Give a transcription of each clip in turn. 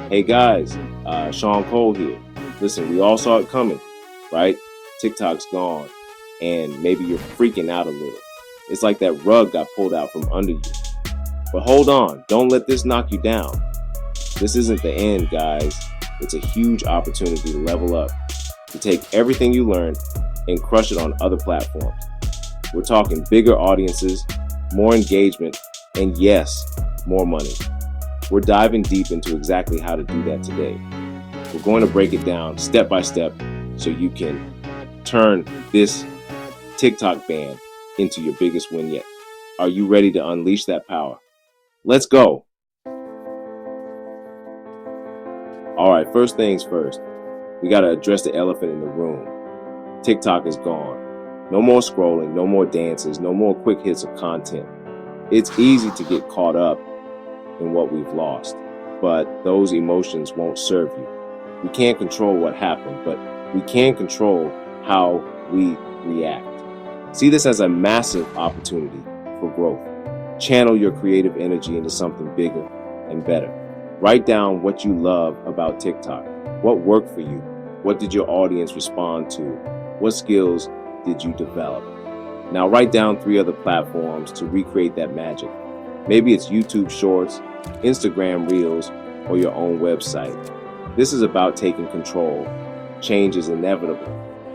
Hey guys, Shawn Cole here. Listen, we all saw it coming, right? TikTok's gone, and maybe you're freaking out a little. It's like that rug got pulled out from under you. But hold on, don't let this knock you down. This isn't the end, guys. It's a huge opportunity to level up, to take everything you learned and crush it on other platforms. We're talking bigger audiences, more engagement, and yes, more money. We're diving deep into exactly how to do that today. We're going to break it down step by step so you can turn this TikTok ban into your biggest win yet. Are you ready to unleash that power? Let's go. All right, first things first. We got to address the elephant in the room. TikTok is gone. No more scrolling, no more dances, no more quick hits of content. It's easy to get caught up in what we've lost, but those emotions won't serve you. We can't control what happened, but we can control how we react. See this as a massive opportunity for growth. Channel your creative energy into something bigger and better. Write down what you love about TikTok. What worked for you? What did your audience respond to? What skills did you develop? Now write down 3 other platforms to recreate that magic. Maybe it's YouTube Shorts, Instagram Reels, or your own website. This is about taking control. Change is inevitable.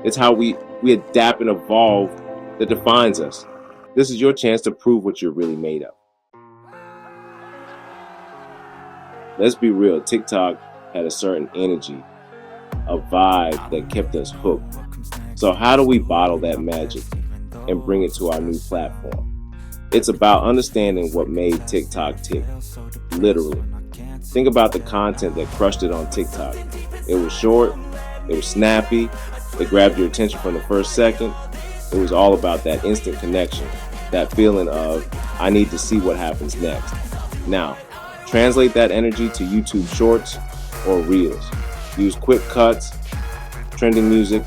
It's how we adapt and evolve that defines us. This is your chance to prove what you're really made of. Let's be real, TikTok had a certain energy, a vibe that kept us hooked. So how do we bottle that magic and bring it to our new platform? It's about understanding what made TikTok tick, literally. Think about the content that crushed it on TikTok. It was short, it was snappy, it grabbed your attention from the first second. It was all about that instant connection, that feeling of, I need to see what happens next. Now, translate that energy to YouTube Shorts or Reels. Use quick cuts, trending music,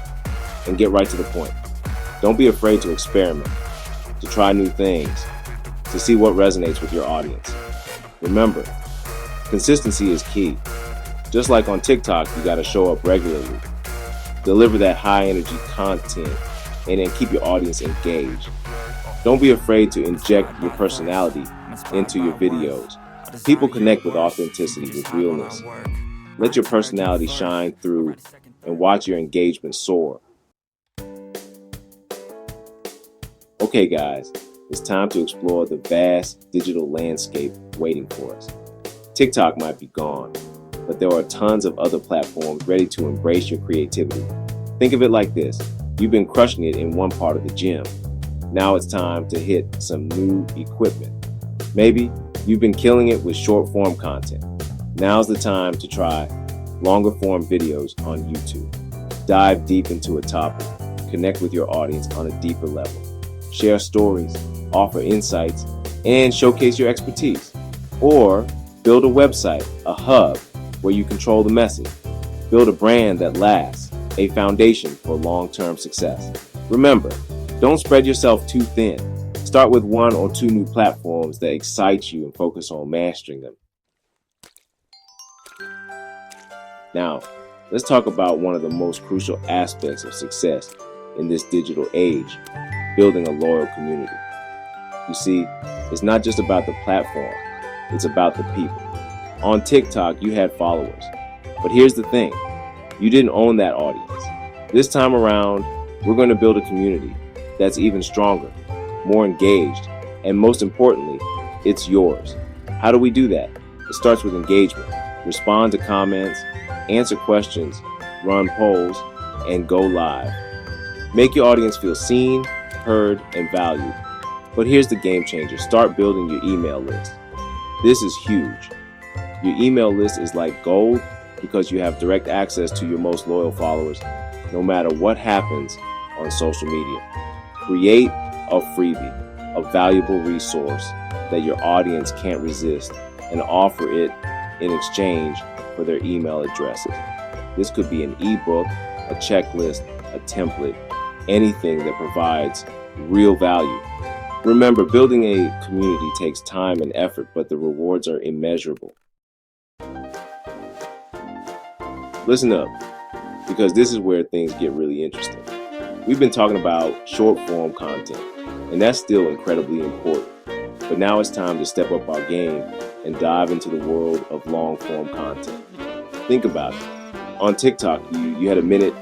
and get right to the point. Don't be afraid to experiment, to try new things, to see what resonates with your audience. Remember, consistency is key. Just like on TikTok, you gotta show up regularly. Deliver that high energy content and then keep your audience engaged. Don't be afraid to inject your personality into your videos. People connect with authenticity, with realness. Let your personality shine through and watch your engagement soar. Okay guys, it's time to explore the vast digital landscape waiting for us. TikTok might be gone, but there are tons of other platforms ready to embrace your creativity. Think of it like this. You've been crushing it in one part of the gym. Now it's time to hit some new equipment. Maybe you've been killing it with short form content. Now's the time to try longer form videos on YouTube. Dive deep into a topic. Connect with your audience on a deeper level. Share stories, offer insights, and showcase your expertise. Or build a website, a hub where you control the message. Build a brand that lasts, a foundation for long-term success. Remember, don't spread yourself too thin. Start with 1 or 2 new platforms that excite you and focus on mastering them. Now, let's talk about one of the most crucial aspects of success in this digital age, building a loyal community. You see, it's not just about the platform, it's about the people. On TikTok, you had followers, but here's the thing, you didn't own that audience. This time around, we're going to build a community that's even stronger, more engaged, and most importantly, it's yours. How do we do that? It starts with engagement. Respond to comments, answer questions, run polls, and go live. Make your audience feel seen, heard, and valued. But here's the game changer. Start building your email list. This is huge. Your email list is like gold because you have direct access to your most loyal followers, no matter what happens on social media. Create a freebie, a valuable resource that your audience can't resist, and offer it in exchange for their email addresses. This could be an ebook, a checklist, a template, anything that provides real value. Remember, building a community takes time and effort, but the rewards are immeasurable. Listen up, because this is where things get really interesting. We've been talking about short form content, and that's still incredibly important. But now it's time to step up our game and dive into the world of long form content. Think about it. On TikTok, you had a minute,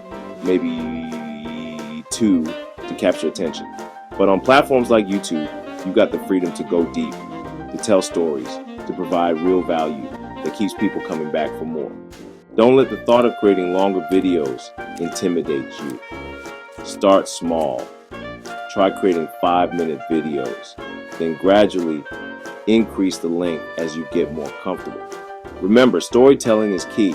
maybe two, to capture attention. But on platforms like YouTube, you've got the freedom to go deep, to tell stories, to provide real value that keeps people coming back for more. Don't let the thought of creating longer videos intimidate you. Start small. Try creating 5-minute videos, then gradually increase the length as you get more comfortable. Remember, storytelling is key.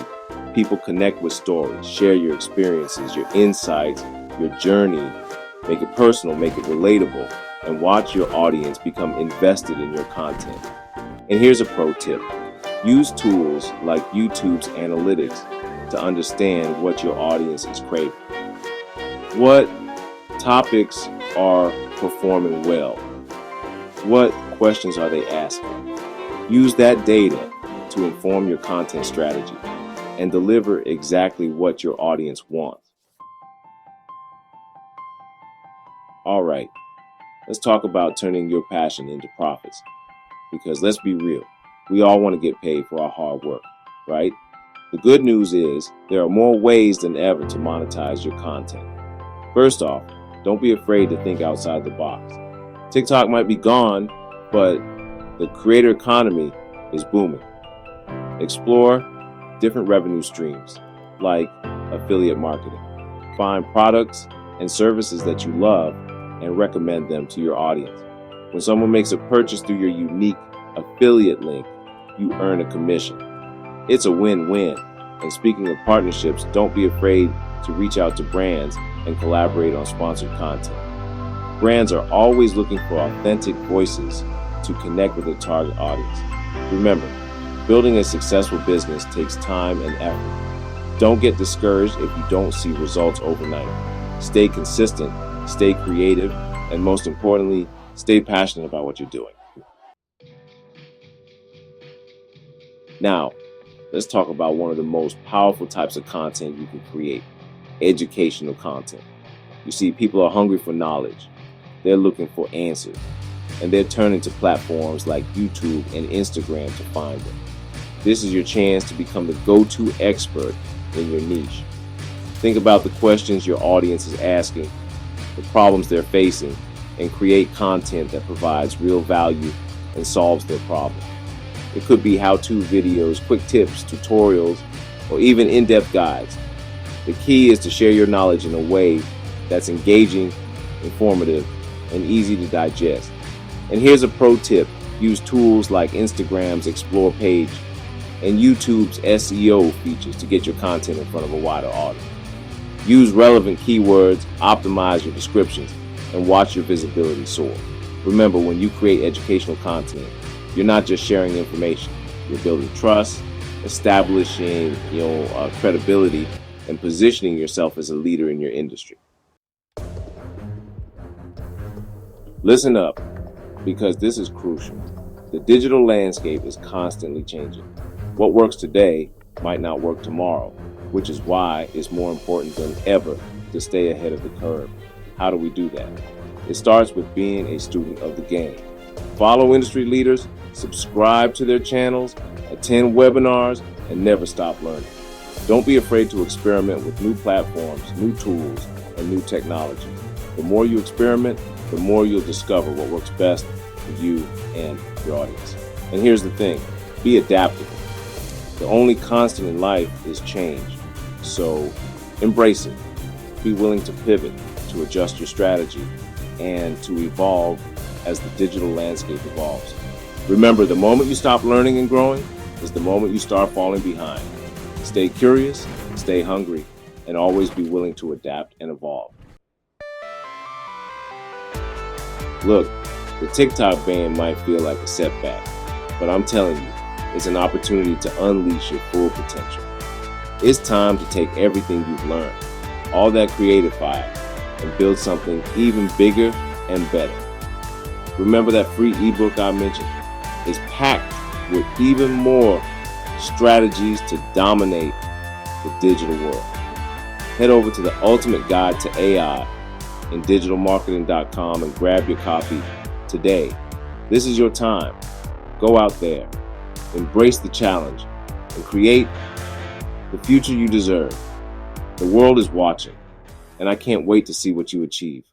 People connect with stories, share your experiences, your insights, your journey. Make it personal, make it relatable, and watch your audience become invested in your content. And here's a pro tip. Use tools like YouTube's analytics to understand what your audience is craving. What topics are performing well? What questions are they asking? Use that data to inform your content strategy and deliver exactly what your audience wants. All right, let's talk about turning your passion into profits. Because let's be real, we all want to get paid for our hard work, right? The good news is there are more ways than ever to monetize your content. First off, don't be afraid to think outside the box. TikTok might be gone, but the creator economy is booming. Explore different revenue streams like affiliate marketing. Find products and services that you love and recommend them to your audience. When someone makes a purchase through your unique affiliate link, you earn a commission. It's a win-win. And speaking of partnerships, don't be afraid to reach out to brands and collaborate on sponsored content. Brands are always looking for authentic voices to connect with their target audience. Remember, building a successful business takes time and effort. Don't get discouraged if you don't see results overnight. Stay consistent, stay creative, and most importantly, stay passionate about what you're doing. Now, let's talk about one of the most powerful types of content you can create: educational content. You see, people are hungry for knowledge. They're looking for answers, and they're turning to platforms like YouTube and Instagram to find them. This is your chance to become the go-to expert in your niche. Think about the questions your audience is asking, the problems they're facing, and create content that provides real value and solves their problem. It could be how-to videos, quick tips, tutorials, or even in-depth guides. The key is to share your knowledge in a way that's engaging, informative, and easy to digest. And here's a pro tip. Use tools like Instagram's Explore page and YouTube's SEO features to get your content in front of a wider audience. Use relevant keywords, optimize your descriptions, and watch your visibility soar. Remember, when you create educational content, you're not just sharing information. You're building trust, establishing credibility, and positioning yourself as a leader in your industry. Listen up, because this is crucial. The digital landscape is constantly changing. What works today might not work tomorrow, which is why it's more important than ever to stay ahead of the curve. How do we do that? It starts with being a student of the game. Follow industry leaders, subscribe to their channels, attend webinars, and never stop learning. Don't be afraid to experiment with new platforms, new tools, and new technology. The more you experiment, the more you'll discover what works best for you and your audience. And here's the thing, be adaptable. The only constant in life is change. So embrace it. Be willing to pivot, to adjust your strategy, and to evolve as the digital landscape evolves. Remember, the moment you stop learning and growing is the moment you start falling behind. Stay curious, stay hungry, and always be willing to adapt and evolve. Look, the TikTok ban might feel like a setback, but I'm telling you, it's an opportunity to unleash your full potential. It's time to take everything you've learned, all that creative fire, and build something even bigger and better. Remember that free ebook I mentioned? It's packed with even more strategies to dominate the digital world. Head over to the Ultimate Guide to AI in digitalmarketing.com and grab your copy today. This is your time. Go out there, embrace the challenge, and create the future you deserve. The world is watching, and I can't wait to see what you achieve.